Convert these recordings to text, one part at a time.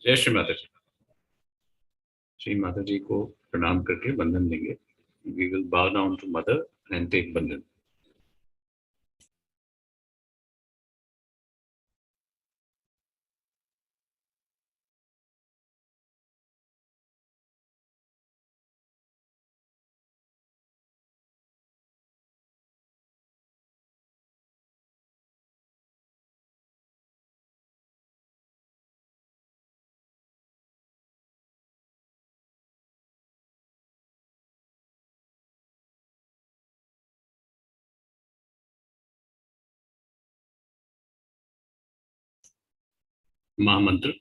जय श्री माता जी। श्री माता जी को प्रणाम करके बंधन देंगे। We will bow down to mother and take bandhan. Mahamantra.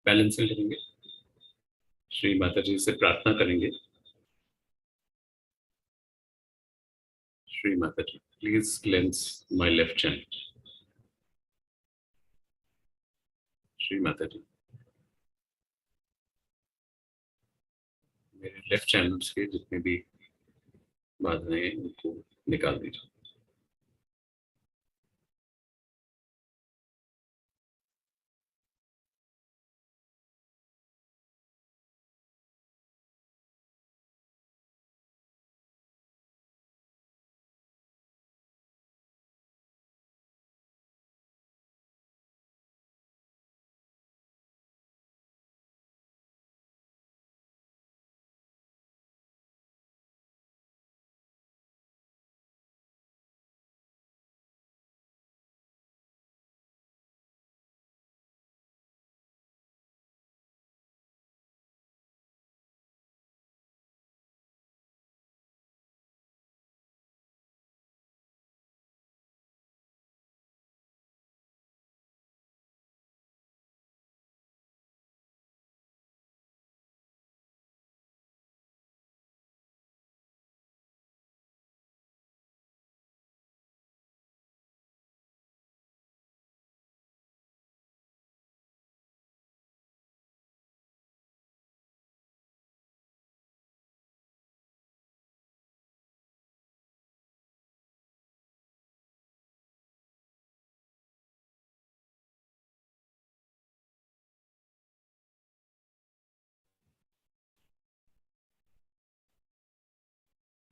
Balance करेंगे। श्री माता जी से प्रार्थना करेंगे। Shri Mata ji, please cleanse my left channel. Shri Mata ji, मेरे लेफ्ट चैनल्स के जितने भी बाधाएं हैं उनको निकाल दीजिए।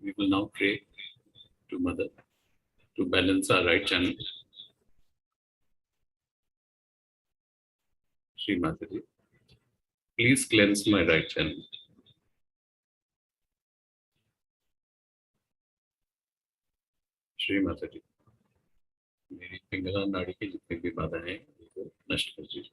We will now pray to Mother to balance our right channel. Shree Mataji, please cleanse my right channel. Shree Mataji, मेरी पिंगला नाड़ी की जितनी भी बाधाएं हैं उनको नष्ट कर दीजिए.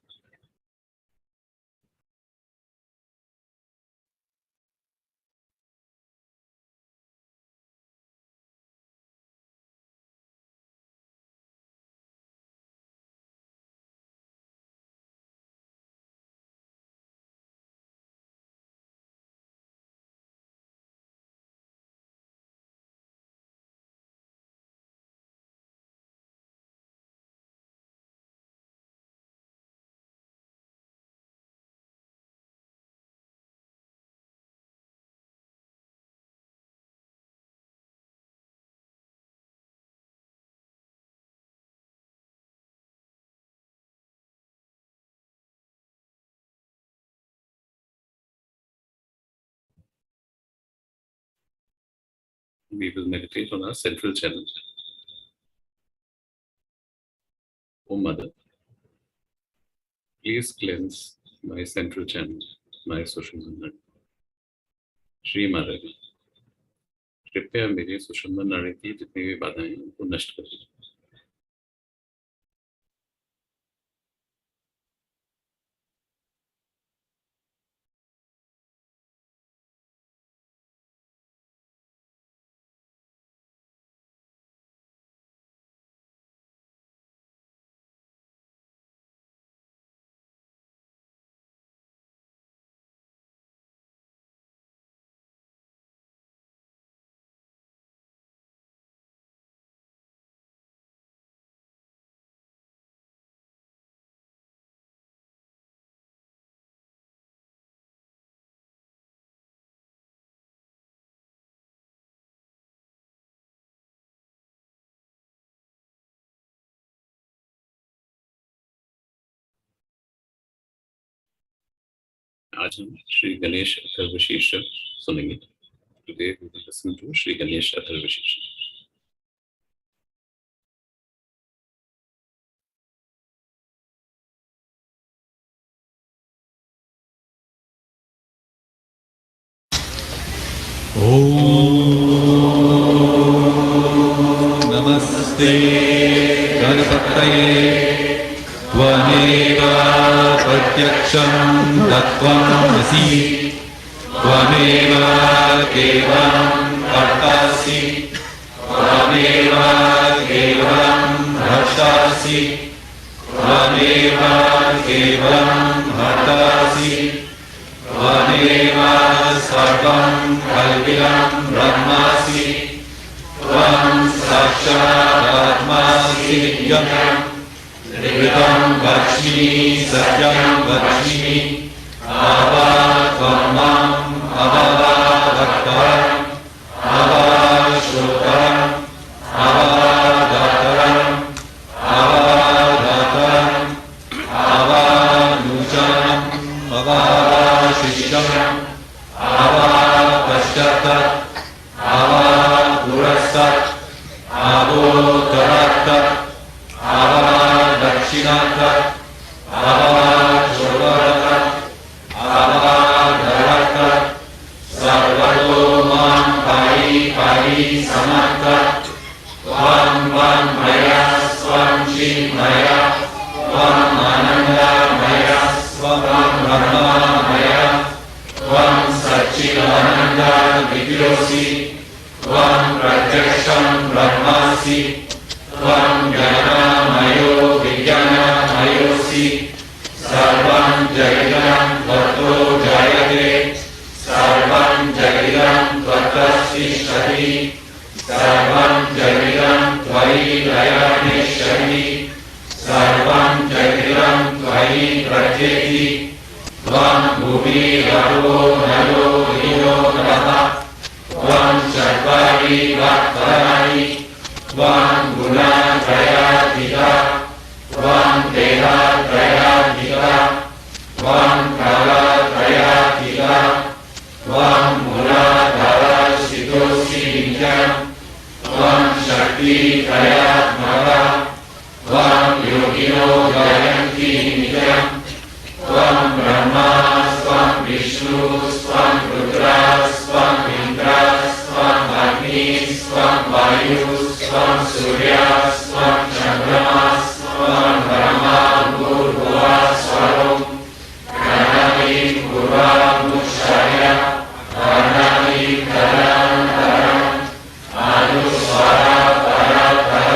We will meditate on our central channel. Oh Mother, please cleanse my central channel, my social naड़ी. Shri Mata जी, कृपया मेरे सुषुम्ना नाड़ी की जितनी भी बाधाएं हैं उनको नष्ट कर दीजिए. आज हम श्री गणेश अथर्वशीर्ष सुनेंगे. Today we will listen to Shri Ganesh Atharvashirsha. नमस्ते गणपतये त्वमेव प्रत्यक्षं तत्त्वमसि त्वमेव केवलं कर्तासि त्वमेव केवलं भर्तासि त्वमेव केवलं हर्तासि त्वमेव सर्वं कल्पितं ब्रह्मासि त्वं साक्षादात्मासि नित्यं ऋतं वच्मि सत्यं वच्मि त्वं माम् अववादत्तरम् अवश्रुतरम् अवदातरम् अवदातरम् अवानुचरम् अवाशिष्यम् अवापश्चात् अवापुरस्तात् अवोत्तरात् अवदक्षिणात् अवशोभरत् अवधरत् सर्वतो मां पाहि पाहि समर्थ त्वं मया स्वं चिन्मया त्वम् आनन्दमया स्वं ब्रह्ममया त्वं सच्चिदानन्द विद्योऽसि त्वं प्रत्यक्षं ब्रह्मासि त्वं ज्ञानमयो विज्ञानमयोऽसि सर्वं जगदं त्वत्तो जायते सर्वं जगदं त्वत्तस्तिष्ठति सर्वं जगदं त्वयि लयनिष्ठति सर्वं जगदं त्वयि प्रत्येति त्वं भुविरपो नरो धियो नरः त्वं चत्वारि वर्तमानि त्वं गुणत्रयातीता त्वं देहत्रयातीता त्वं कालत्रयातीता त्वं मूलाधारस्थितोऽसि योगिनो गायन्ति नित्यम् त्वं ब्रह्मा त्वं विष्णु त्वं रुद्रा त्वं इन्द्रा त्वं अग्निः त्वं वायुः त्वं सूर्यः त्वं चन्द्रमाः त्वं ब्रह्मा भूर्भुवः स्वरं प्रणमि पूर्वामुक्षाय प्रणमि तदनन्तरम् अनुस्वरा परतः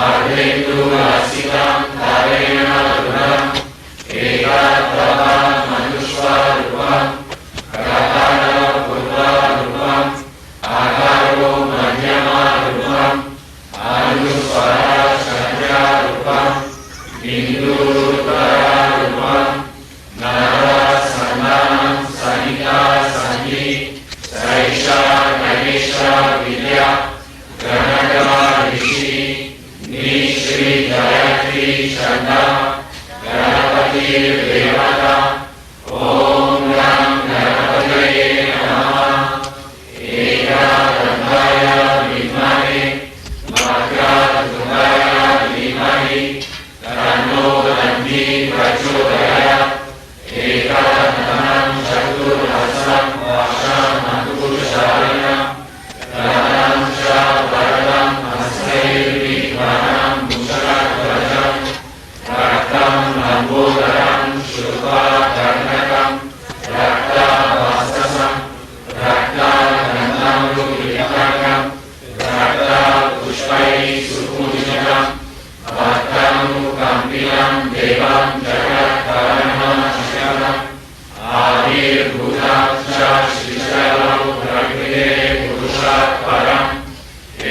अर्धेन्दुरसितं तरेण रुदम् एकत्वं मनुष्वरूपम् प्रकटपूर्वरूपम् आकारो मध्यमरूपम् अनुस्वरशब्दरूपम् बिन्दुरूपरूपम् नरसन्धानं सहिता सन्धि सैषा गणेशा विद्या गणगा ऋषि निश्री गायत्री छन्दा गणपतिर्देवता ॐ गं गणपतये नमः एकदन्ताय विद्महे वक्रतुण्डाय धीमहि तन्नो दन्तिः प्रचोदयात् एकदन्तं चतुर्हस्तं वशमकुशलिनं रतं च वरदं हस्तैर्विघ्नं मुषकध्वजं रक्तं लम्बोदरं शुक्लकर्णकं रक्तवस्तसं रक्तगन्धं रक्तपुष्पैः सुपूजितं भक्तमुकम्पितं देवं जगत्करणशरणम् आविर्भूतं च श्रीशैलो प्रकृतेः पुरुषात् परम्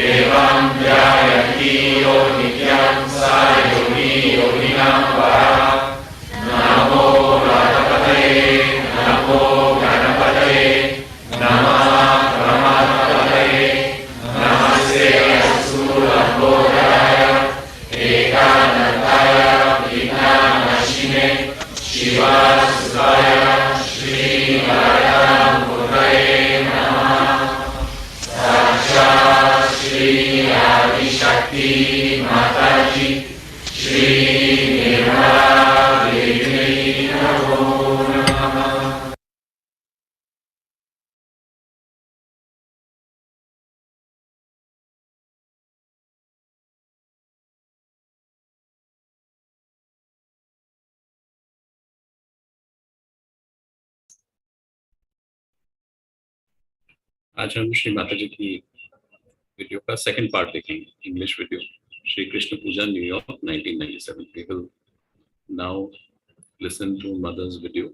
एवं ध्यायति यो नित्यं स योगी योगिनां वरः नमो गणपतये नमो गणपतये नमः गणपतये नमस्ते अस्तुलम्बोदराय एकानन्दाय विघ्ननाशिने शिवासुताय श्रीवरदामूर्तये नमः साक्षात् श्री आदिशक्ति माताजी श्री निर्मला देवी नमो नमः। आज हम श्री माता जी की वीडियो का सेकंड पार्ट देखेंगे, English video, Shri Krishna Puja New York 1997. We will now listen to mother's video,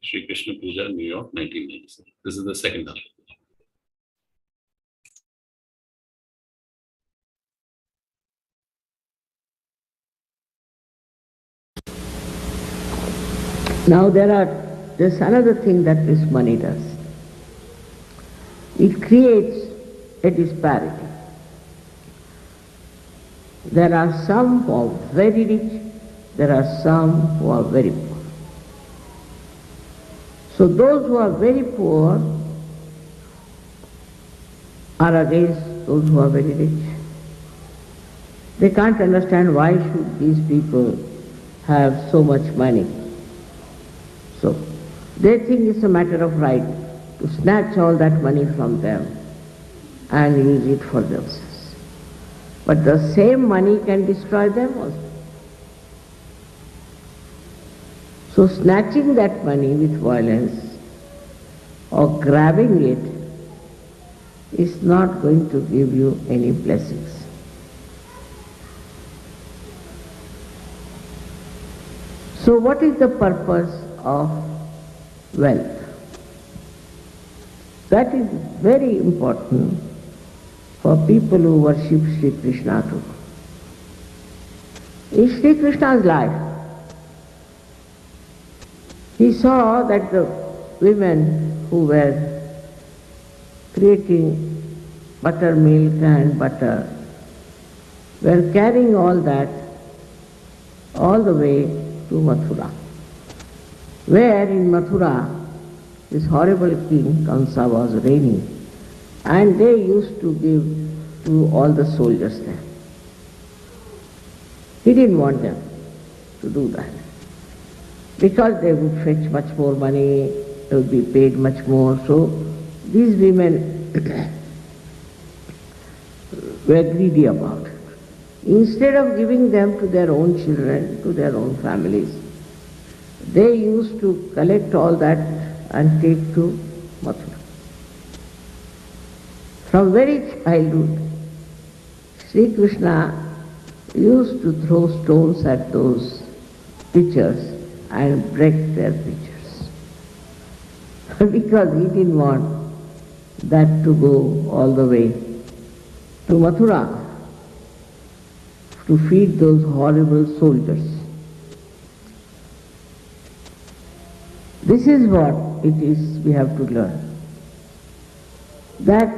Shri Krishna Puja New York 1997. This is the second half. Now there's another thing that this money does. It creates a disparity. There are some who are very rich, there are some who are very poor. So those who are very poor are against those who are very rich. They can't understand why should these people have so much money. So they think it's a matter of right to snatch all that money from them and use it for themselves. But the same money can destroy them also. So snatching that money with violence or grabbing it is not going to give you any blessings. So what is the purpose of wealth? That is very important for people who worship Sri Krishna too. In Sri Krishna's life, he saw that the women who were creating buttermilk and butter were carrying all that all the way to Mathura, where in Mathura this horrible king Kamsa was reigning, and they used to give to all the soldiers there. He didn't want them to do that because they would fetch much more money, they would be paid much more. So these women were greedy about it. Instead of giving them to their own children, to their own families, they used to collect all that and take to Mathura. From very childhood, Sri Krishna used to throw stones at those pitchers and break their pitchers. Because he didn't want that to go all the way to Mathura to feed those horrible soldiers. This is what it is we have to learn. That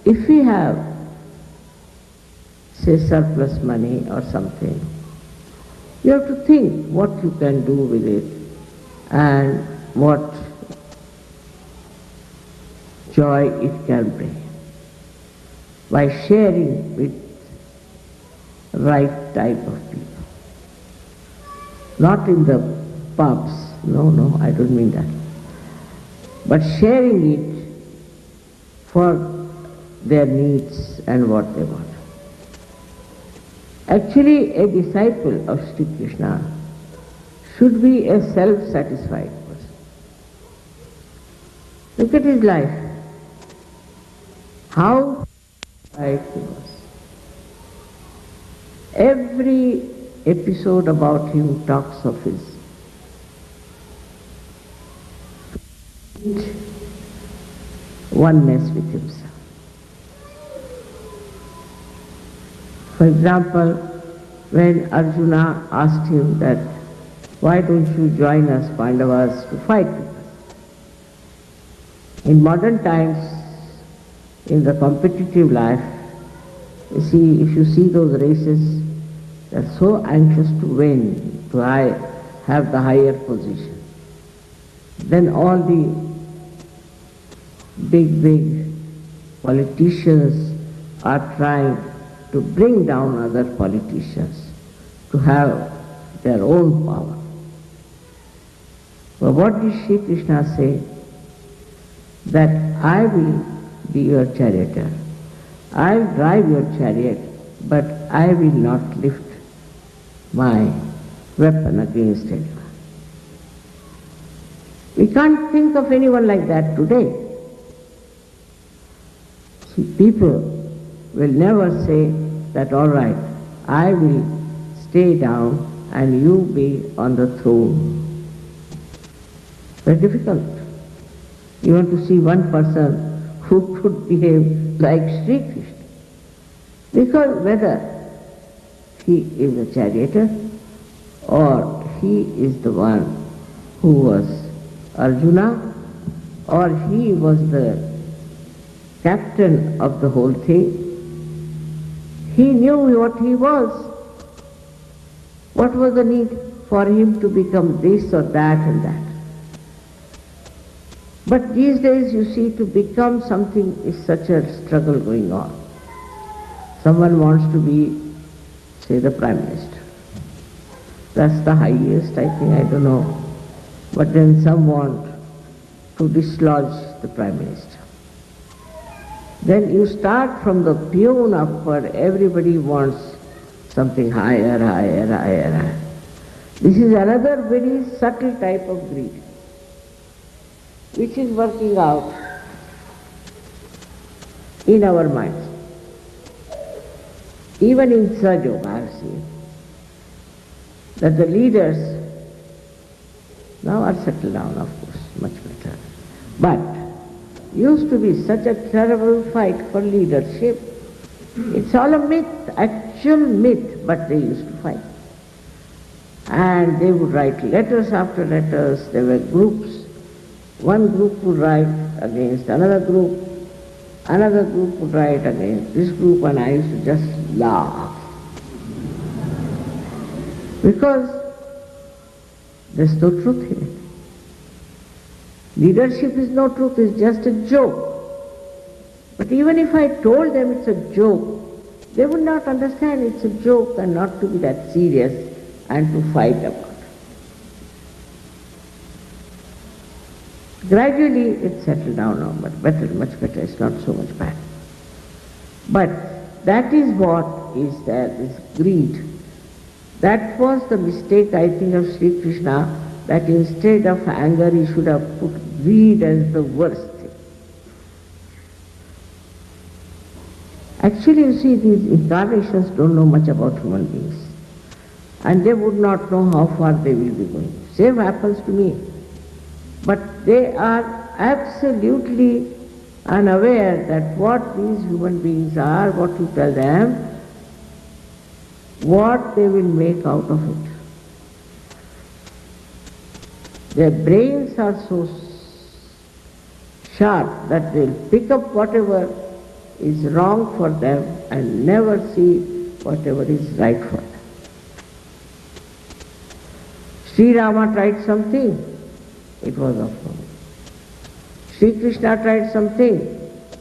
if we have, say, surplus money or something, you have to think what you can do with it and what joy it can bring by sharing with right type of people. Not in the pubs, no, I don't mean that. But sharing it for their needs and what they want. Actually, a disciple of Sri Krishna should be a self-satisfied person. Look at his life. How satisfied he was. Every episode about him talks of his oneness with himself. For example, when Arjuna asked him that, why don't you join us, Pandavas, to fight with us? In modern times, in the competitive life, you see, if you see those races, they're so anxious to win, to have the higher position. Then all the big politicians are trying to bring down other politicians, to have their own power. But what did Sri Krishna say? That I will be your charioteer. I'll drive your chariot, but I will not lift my weapon against anyone. We can't think of anyone like that today. See, people will never say that, all right, I will stay down and you be on the throne. Very difficult. You want to see one person who could behave like Sri Krishna. Because whether he is a charioteer or he is the one who was Arjuna or he was the captain of the whole thing, he knew what he was. What was the need for him to become this or that and that? But these days, you see, to become something is such a struggle going on. Someone wants to be, say, the Prime Minister. That's the highest, I think, I don't know. But then some want to dislodge the Prime Minister. Then you start from the peon upward, everybody wants something higher. This is another very subtle type of greed, which is working out in our minds. Even in Sahaja, I have seen that the leaders now are settled down, of course, much better. But used to be such a terrible fight for leadership. It's all a myth, actual myth, but they used to fight. And they would write letters after letters, there were groups. One group would write against another group would write against this group, and I used to just laugh. Because there's no truth in it. Leadership is no truth, it's just a joke. But even if I told them it's a joke, They would not understand it's a joke and not to be that serious and to fight about. Gradually it settled down now, but better, much better, it's not so much bad. But that is what is there, is greed. That was the mistake, I think, of Sri Krishna, that instead of anger he should have put greed as the worst thing. Actually, you see, these incarnations don't know much about human beings. And they would not know how far they will be going. Same happens to me. But they are absolutely unaware that what these human beings are, what you tell them, what they will make out of it. Their brains are so sharp that they'll pick up whatever is wrong for them and never see whatever is right for them. Sri Rama tried something, it was of no use. Sri Krishna tried something,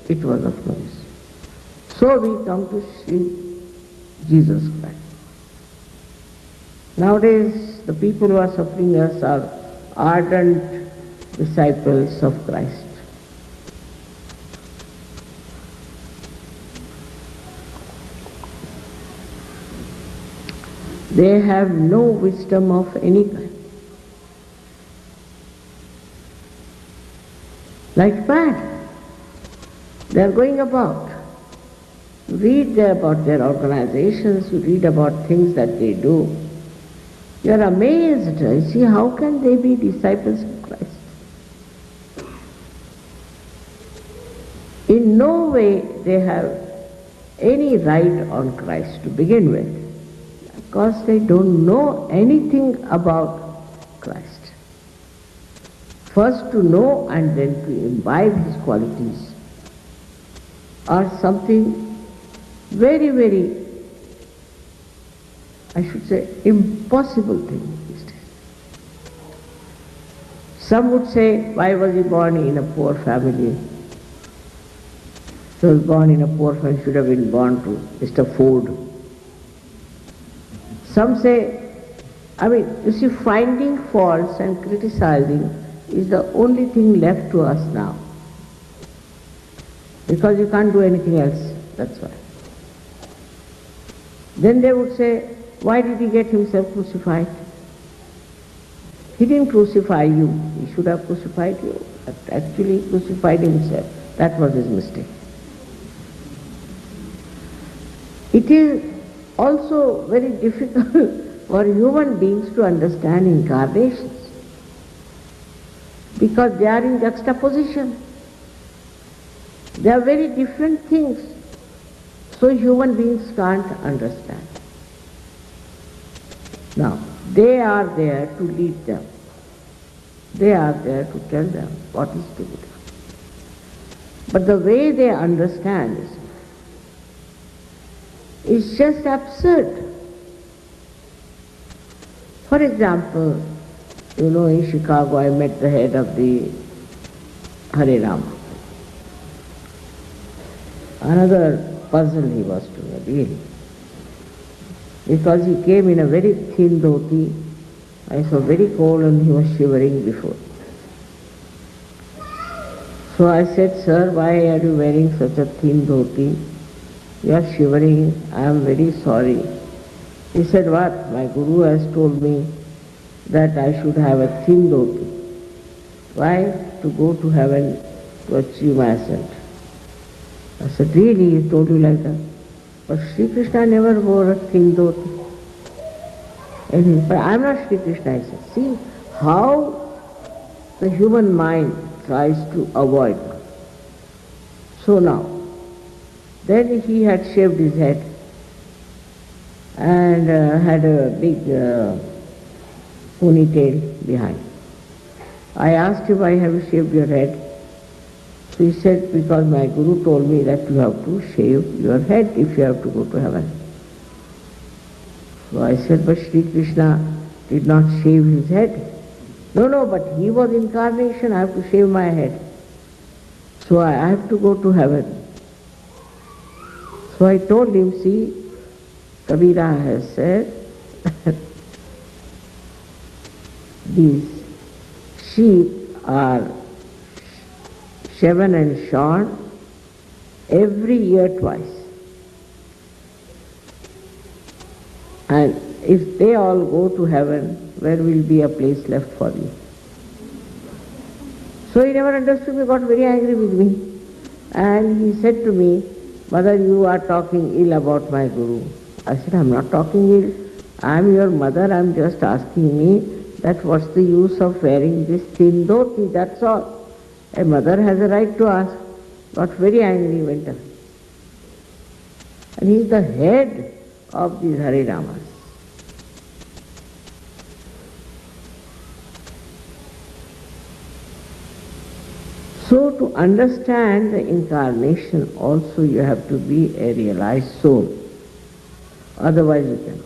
it was of no use. So we come to Sri Jesus Christ. Nowadays, the people who are suffering us are ardent disciples of Christ. They have no wisdom of any kind. Like mad. They are going about. You read about their organizations, you read about things that they do. You are amazed. You see, how can they be disciples of Christ? In no way they have any right on Christ to begin with, because they don't know anything about Christ. First to know and then to imbibe his qualities are something very, very, I should say, impossible thing these days. Some would say, why was he born in a poor family? He was born in a poor family, should have been born to Mr. Ford. Some say, you see, finding faults and criticizing is the only thing left to us now. Because you can't do anything else, that's why. Then they would say, why did he get himself crucified? He didn't crucify you, he should have crucified you. But actually he crucified himself. That was his mistake. It is also very difficult for human beings to understand incarnations, because they are in juxtaposition. They are very different things, so human beings can't understand. Now, they are there to lead them. They are there to tell them what is to be done. But the way they understand is just absurd. For example, in Chicago I met the head of the Hare Rama. Another puzzle he was to me, really. Because he came in a very thin dhoti. I saw very cold and he was shivering before. So I said, sir, why are you wearing such a thin dhoti? You are shivering, I am very sorry. He said, what? My Guru has told me that I should have a thin dhoti. Why? To go to heaven, to achieve my ascent. I said, really? He told you like that? But Sri Krishna never wore a thin dhoti. But I am not Sri Krishna, I said. See how the human mind tries to avoid. So now, then he had shaved his head and had a big ponytail behind. I asked him, why have you shaved your head? So he said, because my Guru told me that you have to shave your head if you have to go to heaven. So I said, but Sri Krishna did not shave his head. No, but he was incarnation, I have to shave my head. So I have to go to heaven. So I told him, see, Kabira has said, these sheep are shaven and shorn every year twice. And if they all go to heaven, where will be a place left for you? So he never understood me, got very angry with me. And he said to me, Mother, you are talking ill about my Guru. I said, I'm not talking ill. I'm your mother, I'm just asking me that what's the use of wearing this thin dhoti, that's all. A mother has a right to ask. Got very angry, went away. And he is the head of these Harinamas. So to understand the incarnation also you have to be a realized soul. Otherwise you cannot.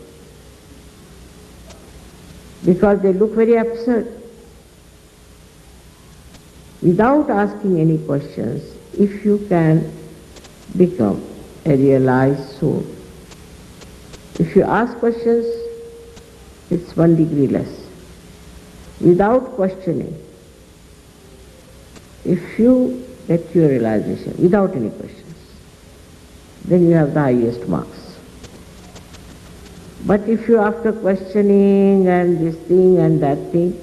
Because they look very absurd. Without asking any questions, if you can become a realized soul. If you ask questions, it's 1 degree less. Without questioning, if you get your realization without any questions, then you have the highest marks. But if you after questioning and this thing and that thing,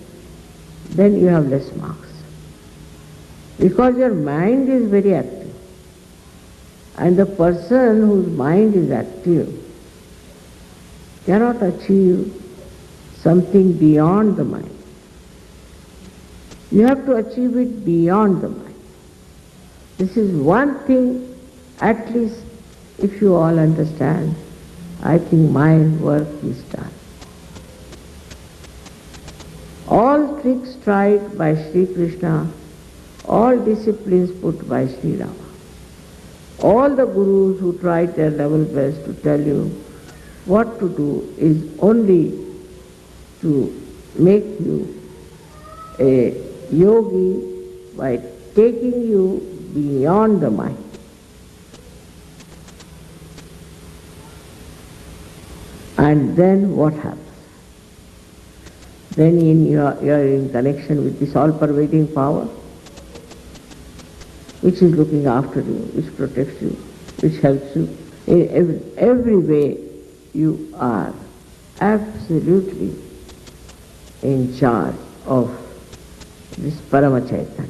then you have less marks. Because your mind is very active. And the person whose mind is active cannot achieve something beyond the mind. You have to achieve it beyond the mind. This is one thing, at least if you all understand, I think my work is done. All tricks tried by Sri Krishna, all disciplines put by Sri Rama, all the gurus who tried their level best to tell you what to do is only to make you a yogi by taking you beyond the mind. And then what happens? Then you are in connection with this all-pervading power, which is looking after you, which protects you, which helps you. In every way you are absolutely in charge of this Parama Chaitanya.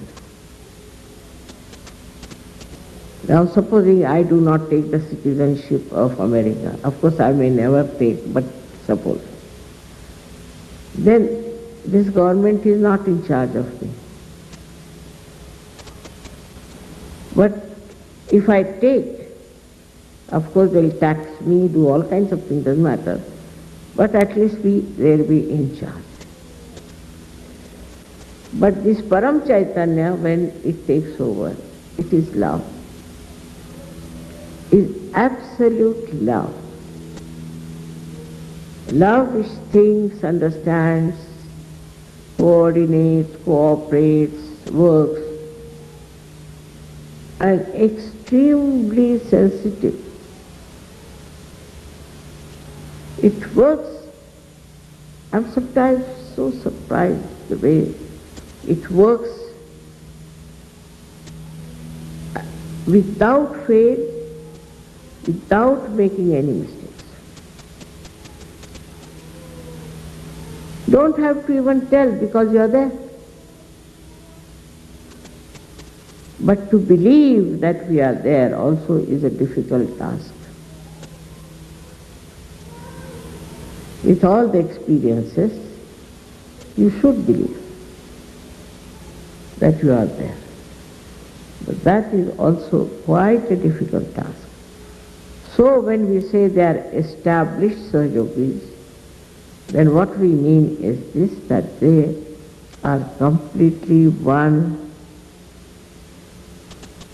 Now supposing I do not take the citizenship of America, of course I may never take, but suppose, then this government is not in charge of me. But if I take, of course they will tax me, do all kinds of things, doesn't matter, but at least they'll be in charge. But this Param Chaitanya, when it takes over, it is love. Is absolute love. Love which thinks, understands, coordinates, cooperates, works, and extremely sensitive. It works. I'm sometimes so surprised the way it works without fail, without making any mistakes. Don't have to even tell because you are there. But to believe that we are there also is a difficult task. With all the experiences, you should believe that you are there. But that is also quite a difficult task. So when we say they are established Sahajogis, then what we mean is this, that they are completely one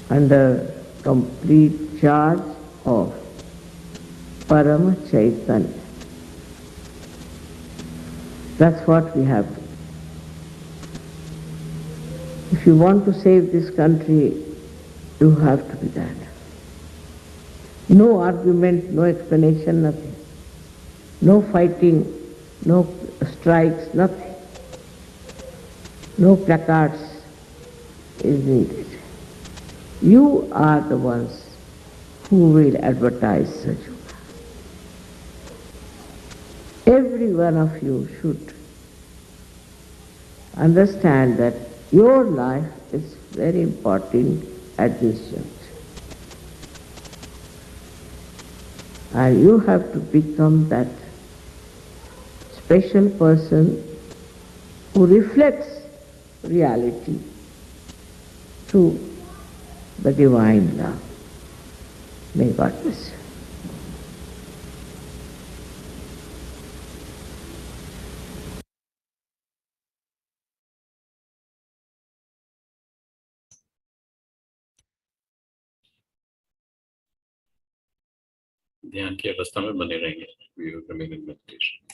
under complete charge of Parama Chaitanya. That's what we have to do. If you want to save this country, you have to be that. No argument, no explanation, nothing. No fighting, no strikes, nothing. No placards is needed. You are the ones who will advertise Sahaja. Every one of you should understand that your life is very important at this juncture. And you have to become that special person who reflects reality through the divine love. May God bless you. ध्यान की अवस्था में बने रहेंगे. We will remain in meditation.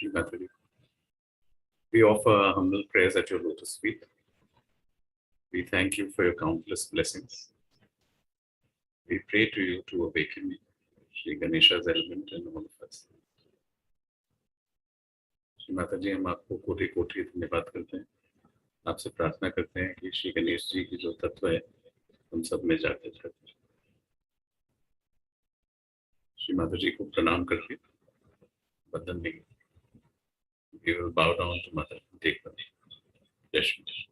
Shri Mataji, we offer our humble prayers at your lotus feet. We thank you for your countless blessings. We pray to you to awaken Shri Ganesha's element in all of us. Shri Mata जी, हम आपको कोटि कोटि धन्यवाद करते हैं. आपसे प्रार्थना करते हैं कि श्री गणेश जी की जो तत्व है हम सब में जागृत करते हैं. श्री माता जी को प्रणाम करके बंधन नहीं, we will bow down to Mother. Take the jai Shri.